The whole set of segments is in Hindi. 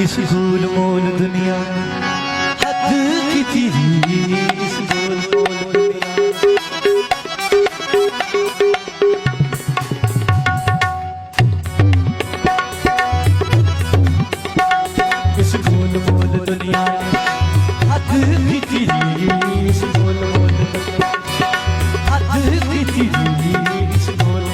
इस गोल मोल दुनिया हद की तेरी, इस गोल मोल दुनिया इस गोल मोल दुनिया हद की तेरी, इस गोल मोल दुनिया हद की तेरी, इस गोल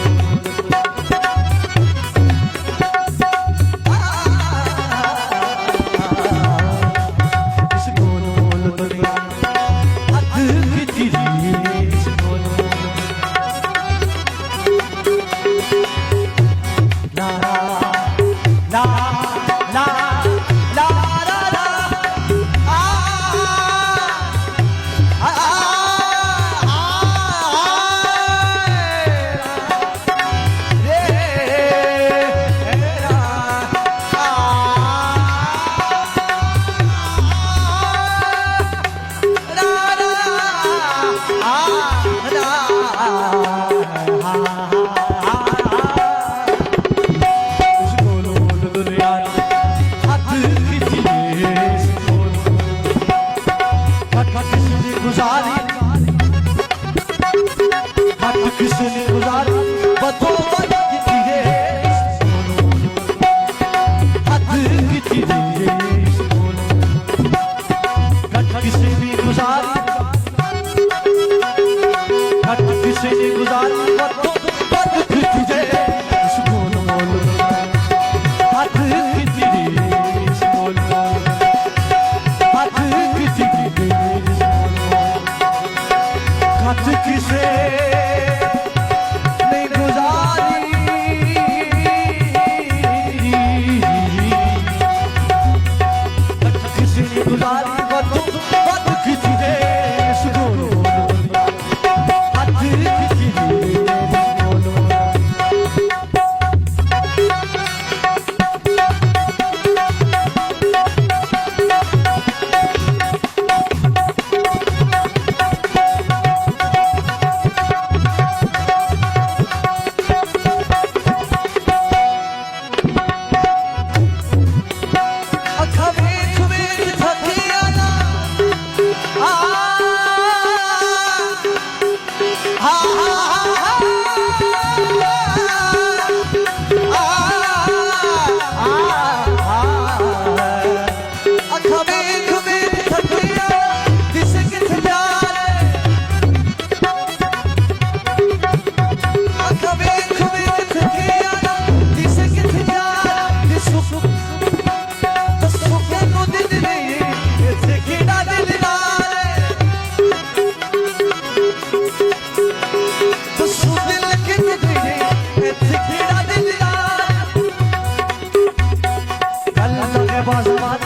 Kal ke pasman,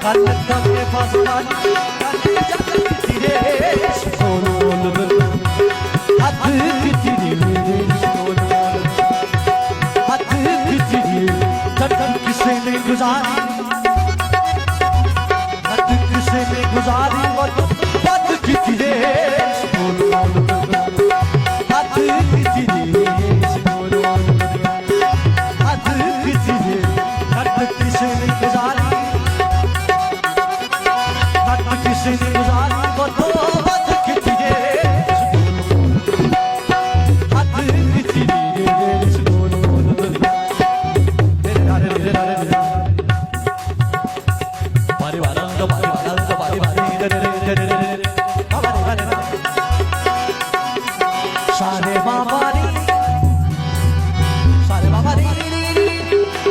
kal ke pasman, kal ke रे बोल बोल हद किती रे बोल बोल हद किती धड़कन किसे ने गुजारी हद किसे ने गुजारी हद किती रे बोल बोल हद किती रे बोल बोल हद किती रे धड़कन किसे ने गुजारी हद किसे ने गुजारी हद किती रे हद किती रे बोल बोल बारे वारंग बारे वारंग बारे बारे सारे बाबारी सारे बाबारी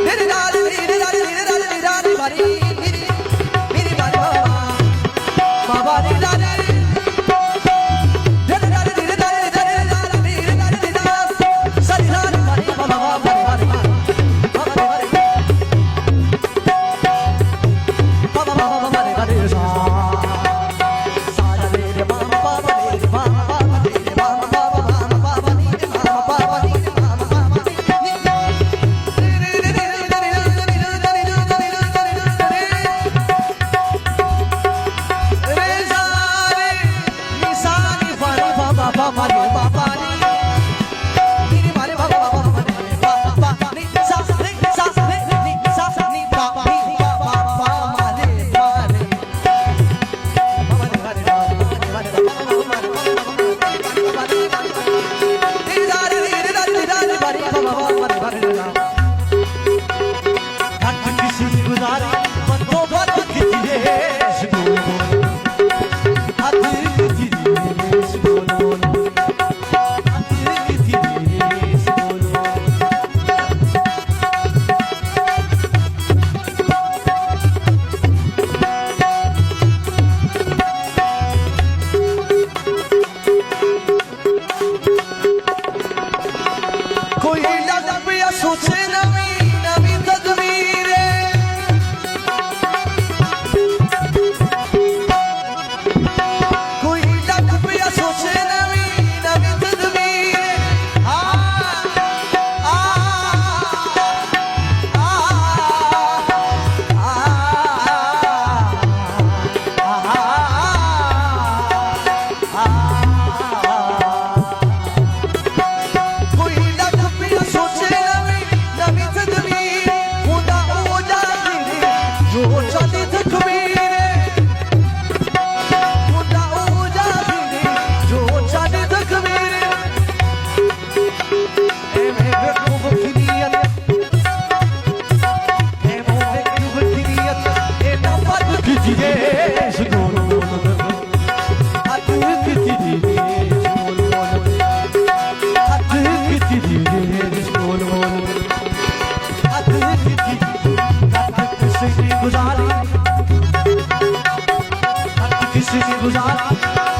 मेरे दादी मेरे दादी मेरे दादी मेरे दादी बारी मेरी बाबा बाबारी दादी मेरे दादी मेरे दादी मेरे दादी मेरे दादी सारी दादी बारी बाबा बारी बारी बाबा बारी बाबा बाबा बारी बारी सारा मेरे बाबा मेरे बाबा मेरे बाबा सोचे नवी नवी तकदीरें कोई लग पिया सोचे नवी नवी तकदीरें आ आ कोई लग पिया सोचे गुजारी